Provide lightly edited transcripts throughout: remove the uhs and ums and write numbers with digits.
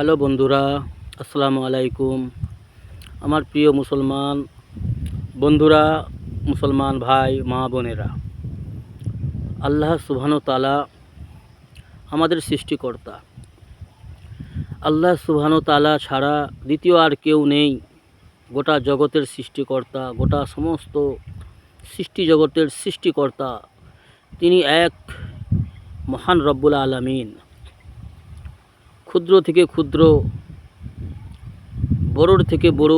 Hello বন্ধুরা, আসসালামু আলাইকুম। আমার প্রিয় মুসলমান বন্ধুরা, মুসলমান ভাই মা বোনেরা, আল্লাহ সুবহানাহু তাআলা আমাদের সৃষ্টিকর্তা। আল্লাহ সুবহানাহু তাআলা ছাড়া দ্বিতীয় আর কেউ নেই। গোটা জগতের সৃষ্টিকর্তা, গোটা সমস্ত সৃষ্টি জগতের সৃষ্টিকর্তা তিনি এক মহান রব্বুল আলামিন। ক্ষুদ্র থেকে ক্ষুদ্র, বড়োর থেকে বড়,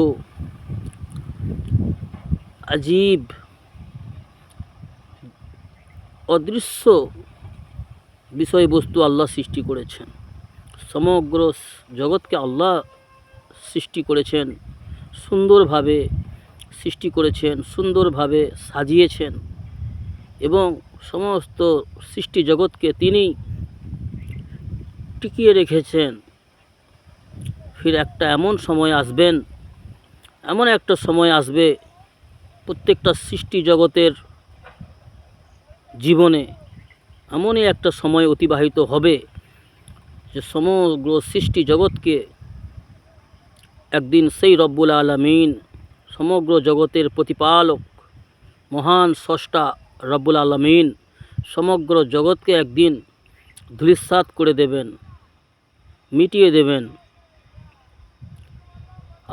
আজীব অদৃশ্য বিষয়বস্তু আল্লাহ সৃষ্টি করেছেন। সমগ্র জগৎকে আল্লাহ সৃষ্টি করেছেন, সুন্দরভাবে সৃষ্টি করেছেন, সুন্দরভাবে সাজিয়েছেন এবং সমস্ত সৃষ্টি জগৎকে তিনি টিকিয়ে রেখেছেন। ফির একটা এমন সময় আসবেন, এমন একটা সময় আসবে প্রত্যেকটা সৃষ্টি জগতের জীবনে এমনই একটা সময় অতিবাহিত হবে যে সমগ্র সৃষ্টি জগৎকে একদিন সেই রব্বুল আলামিন, সমগ্র জগতের প্রতিপালক মহান স্রষ্টা রব্বুল আলামিন সমগ্র জগৎকে একদিন ধূলিসাৎ করে দেবেন, মিটিয়ে দেবেন।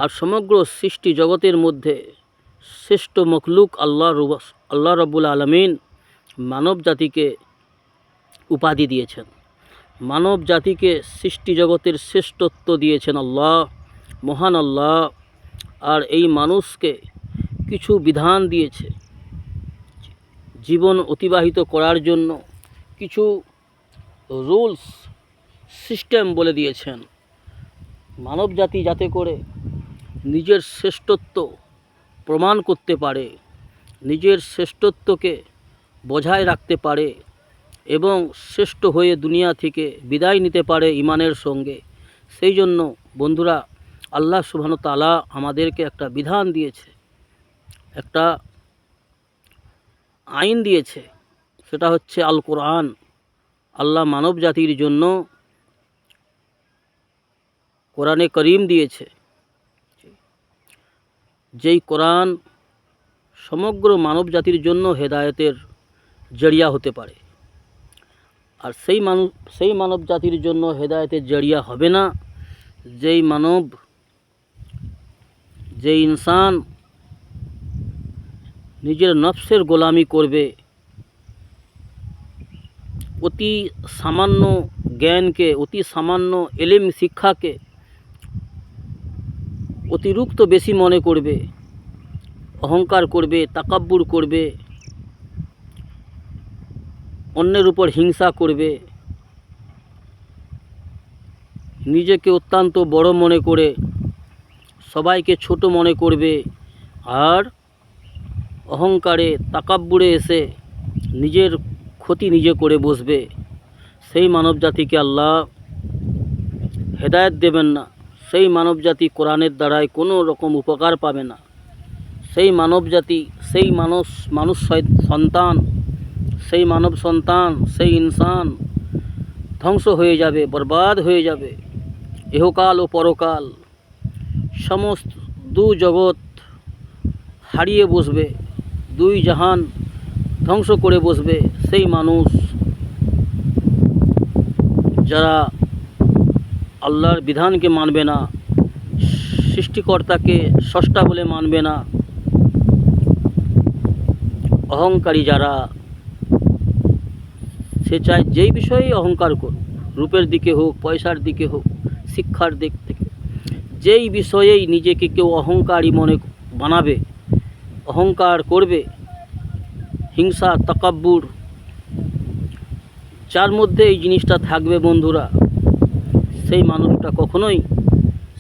আর সমগ্র সৃষ্টি জগতের মধ্যে শ্রেষ্ঠ মখলুক আল্লাহ রব্বুল আলামিন মানব জাতিকে উপাধি দিয়েছেন। মানব জাতিকে সৃষ্টি জগতের শ্রেষ্ঠত্ব দিয়েছেন আল্লাহ, মহান আল্লাহ। আর এই মানুষকে কিছু বিধান দিয়েছে জীবন অতিবাহিত করার জন্য, কিছু রুলস সিস্টেম বলে দিয়েছেন। মানব জাতি যাতে করে নিজের শ্রেষ্ঠত্ব প্রমাণ করতে পারে, নিজের শ্রেষ্ঠত্বকে বজায় রাখতে পারে এবং শ্রেষ্ঠ হয়ে দুনিয়া থেকে বিদায় নিতে পারে ঈমানের সঙ্গে, সেই জন্য বন্ধুরা আল্লাহ সুবহানাহু তাআলা আমাদেরকে একটা বিধান দিয়েছে, একটা আইন দিয়েছে। সেটা হচ্ছে আল কোরআন। আল্লাহ মানব জাতির জন্য কোরআনে করিম দিয়েছে, যেই কোরআন সমগ্র মানব জাতির জন্য হেদায়েতের জরিয়া হতে পারে। আর সেই মানব জাতির জন্য হেদায়েতের জরিয়া হবে না যেই ইনসান নিজের নফসের গোলামি করবে, অতি সামান্য জ্ঞানকে, অতি সামান্য এলেম শিক্ষাকে অতিরিক্ত বেশি মনে করবে, অহংকার করবে, তাকাব্বুর করবে, অন্যের উপর হিংসা করবে, নিজেকে অত্যন্ত বড় মনে করে সবাইকে ছোট মনে করবে, আর অহংকারে তাকাব্বুরে এসে নিজের ক্ষতি নিজে করে বসবে, সেই মানব জাতিকে আল্লাহ হেদায়েত দেবেন না। সেই মানব জাতি কোরআনের দ্বারায় কোনো রকম উপকার পাবে না। সেই মানব জাতি, সেই মানুষ সন্তান, সেই মানব সন্তান, সেই ইনসান ধ্বংস হয়ে যাবে, বরবাদ হয়ে যাবে। ইহকাল ও পরকাল সমস্ত দু জগৎ হারিয়ে বসবে, দুই জাহান ধ্বংস করে বসবে সেই মানুষ যারা আল্লাহর বিধানকে মানবে না, সৃষ্টিকর্তাকে স্রষ্টা বলে মানবে না, অহংকারী যারা, সে চায় যেই বিষয়েই অহংকার করুক, রূপের দিকে হোক, পয়সার দিকে হোক, শিক্ষার দিক থেকে, যেই বিষয়েই নিজেকে কেউ অহংকারী মনে বানাবে, অহংকার করবে, হিংসা তাকাব্বুর যার মধ্যে এই জিনিসটা থাকবে বন্ধুরা, সেই মানুষটা কখনোই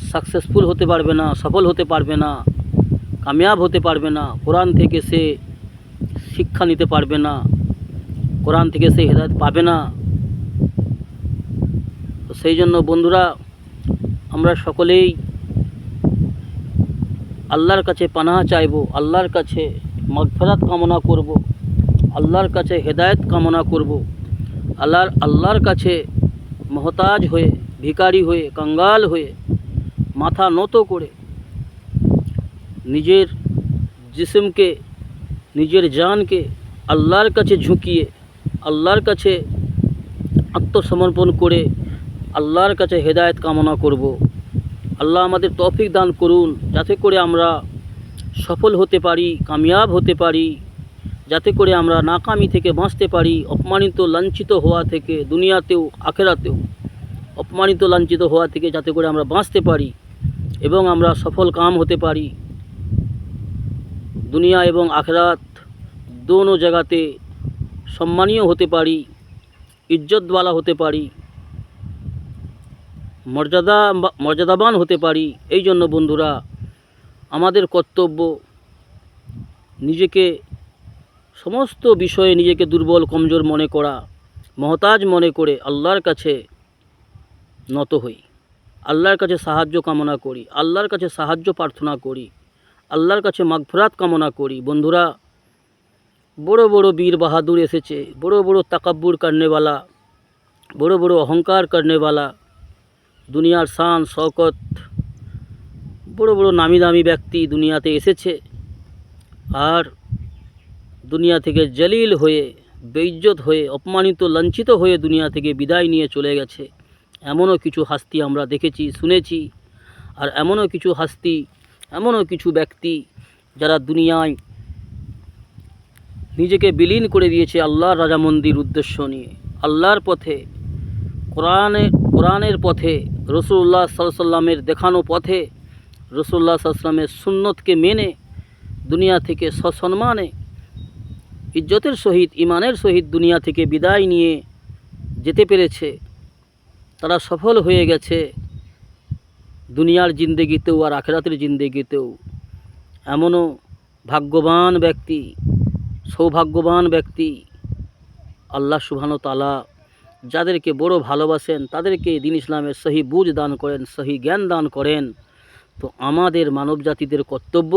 সাকসেসফুল হতে পারবে না, সফল হতে পারবে না, কামিয়াব হতে পারবে না। কোরআন থেকে সে শিক্ষা নিতে পারবে না, কোরআন থেকে সে হেদায়েত পাবে না। তো সেই জন্য বন্ধুরা আমরা সকলেই আল্লাহর কাছে পানাহ চাইব, আল্লাহর কাছে মাগফিরাত কামনা করব, আল্লাহর কাছে হেদায়েত কামনা করব, আল্লাহর কাছে মহতাজ হয়ে ভিখারি হয়ে, কাঙ্গাল হয়ে, মাথা নত করে নিজের জিসমকে, নিজের জানকে আল্লাহর কাছে ঝুঁকিয়ে, আল্লাহর কাছে আত্মসমর্পণ করে আল্লাহর কাছে হেদায়েত কামনা করব। আল্লাহ আমাদের তৌফিক দান করুন, যাতে করে আমরা সফল হতে পারি, কামিয়াব হতে পারি, যাতে করে আমরা নাকামি থেকে বাঁচতে পারি, অপমানিত লাঞ্ছিত হওয়া থেকে, দুনিয়াতেও আখেরাতেও অপমানিত লাঞ্ছিত হওয়া থেকে যাতে করে আমরা বাঁচতে পারি এবং আমরা সফল কাম হতে পারি, দুনিয়া এবং আখেরাত দোনো জায়গাতে সম্মানীয় হতে পারি, ইজ্জতওয়ালা হতে পারি, মর্যাদাবান হতে পারি। এই জন্য বন্ধুরা, আমাদের কর্তব্য নিজেকে সমস্ত বিষয়ে নিজেকে দুর্বল কমজোর মনে করা, মহতাজ মনে করে আল্লাহর কাছে নত হই, আল্লাহর কাছে সাহায্য কামনা করি, আল্লাহর কাছে সাহায্য প্রার্থনা করি, আল্লাহর কাছে মাগফিরাত কামনা করি। বন্ধুরা, বড় বড় বীর বাহাদুর এসেছে, বড় বড় তাকাব্বুর করনেওয়ালা, বড় বড় অহংকার করনেওয়ালা, দুনিয়ার শান শওকত, বড় বড় নামি দামি ব্যক্তি দুনিয়াতে এসেছে আর দুনিয়া থেকে জলিল হয়ে, বেইজ্জত হয়ে, অপমানিত লাঞ্ছিত হয়ে দুনিয়া থেকে বিদায় নিয়ে চলে গেছে। এমনও কিছু হাস্তি আমরা দেখেছি, শুনেছি। আর এমনও কিছু হাস্তি, এমনও কিছু ব্যক্তি যারা দুনিয়ায় নিজেকে বিলীন করে দিয়েছে আল্লাহর রাজামন্দির উদ্দেশ্য নিয়ে, আল্লাহর পথে, কোরআনের পথে, রাসূলুল্লাহ সাল্লাল্লাহু আলাইহি ওয়াসাল্লামের দেখানো পথে, রাসূলুল্লাহ সাল্লাল্লাহু আলাইহি ওয়াসাল্লামের সুন্নতকে মেনে দুনিয়া থেকে সসম্মানে, ইজ্জতের সহিত, ইমানের সহিত দুনিয়া থেকে বিদায় নিয়ে যেতে পেরেছে। তারা সফল হয়ে গেছে দুনিয়ার জিন্দেগিতেও আর আখেরাতের জিন্দেগিতেও। এমনও ভাগ্যবান ব্যক্তি, সৌভাগ্যবান ব্যক্তি আল্লাহ সুবহানাহু ওয়া তাআলা যাদেরকে বড় ভালোবাসেন, তাদেরকে দ্বীন ইসলামের সহি বুঝ দান করেন, সহি জ্ঞান দান করেন। তো আমাদের মানব জাতিদের কর্তব্য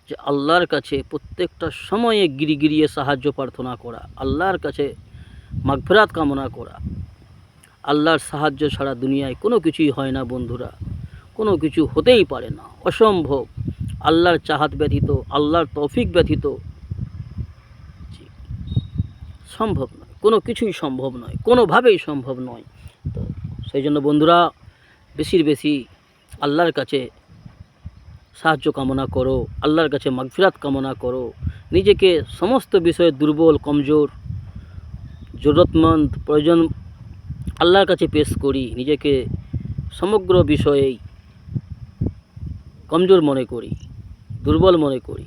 যে আল্লাহর কাছে প্রত্যেকটা সময়ে গিরিয়ে সাহায্য প্রার্থনা করা, আল্লাহর কাছে মাগফিরাত কামনা করা। আল্লাহর সাহায্য ছাড়া দুনিয়ায় কোনো কিছুই হয় না বন্ধুরা, কোনো কিছু হতেই পারে না, অসম্ভব। আল্লাহর চাহাত ব্যতীত, আল্লাহর তৌফিক ব্যতীত সম্ভব নয়, কোনো কিছুই সম্ভব নয়, কোনোভাবেই সম্ভব নয়। তো সেই জন্য বন্ধুরা, বেশি আল্লাহর কাছে সাহায্য কামনা করো, আল্লাহর কাছে মাগফিরাত কামনা করো। নিজেকে সমস্ত বিষয়ে দুর্বল, কমজোর, জরুরতমন্দ, প্রয়োজন আল্লাহর কাছে পেশ করি। নিজেকে সমগ্র বিষয়েই কমজোর মনে করি, দুর্বল মনে করি।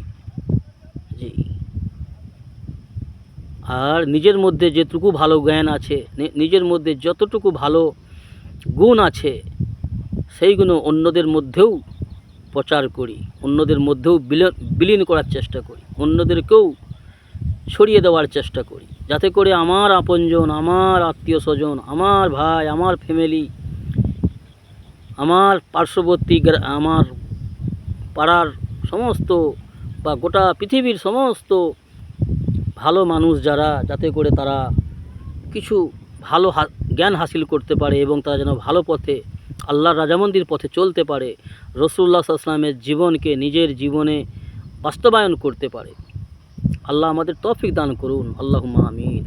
জি। আর নিজের মধ্যে যেটুকু ভালো জ্ঞান আছে, নিজের মধ্যে যতটুকু ভালো গুণ আছে, সেইগুলো অন্যদের মধ্যেও প্রচার করি, অন্যদের মধ্যেও বিলীন করার চেষ্টা করি, অন্যদেরকেও ছড়িয়ে দেওয়ার চেষ্টা করি, যাতে করে আমার আপনজন, আমার আত্মীয় স্বজন, আমার ভাই, আমার ফ্যামিলি, আমার পার্শ্ববর্তী, আমার পাড়ার সমস্ত বা গোটা পৃথিবীর সমস্ত ভালো মানুষ যারা, যাতে করে তারা কিছু ভালো জ্ঞান হাসিল করতে পারে এবং তারা যেন ভালো পথে, আল্লাহর রাজামন্দির পথে চলতে পারে, রাসূলুল্লাহ সাল্লাল্লাহু আলাইহি ওয়াসাল্লামের জীবনকে নিজের জীবনে বাস্তবায়ন করতে পারে। আল্লাহ আমাদের তৌফিক দান করুন। আল্লাহুম্মা আমিন।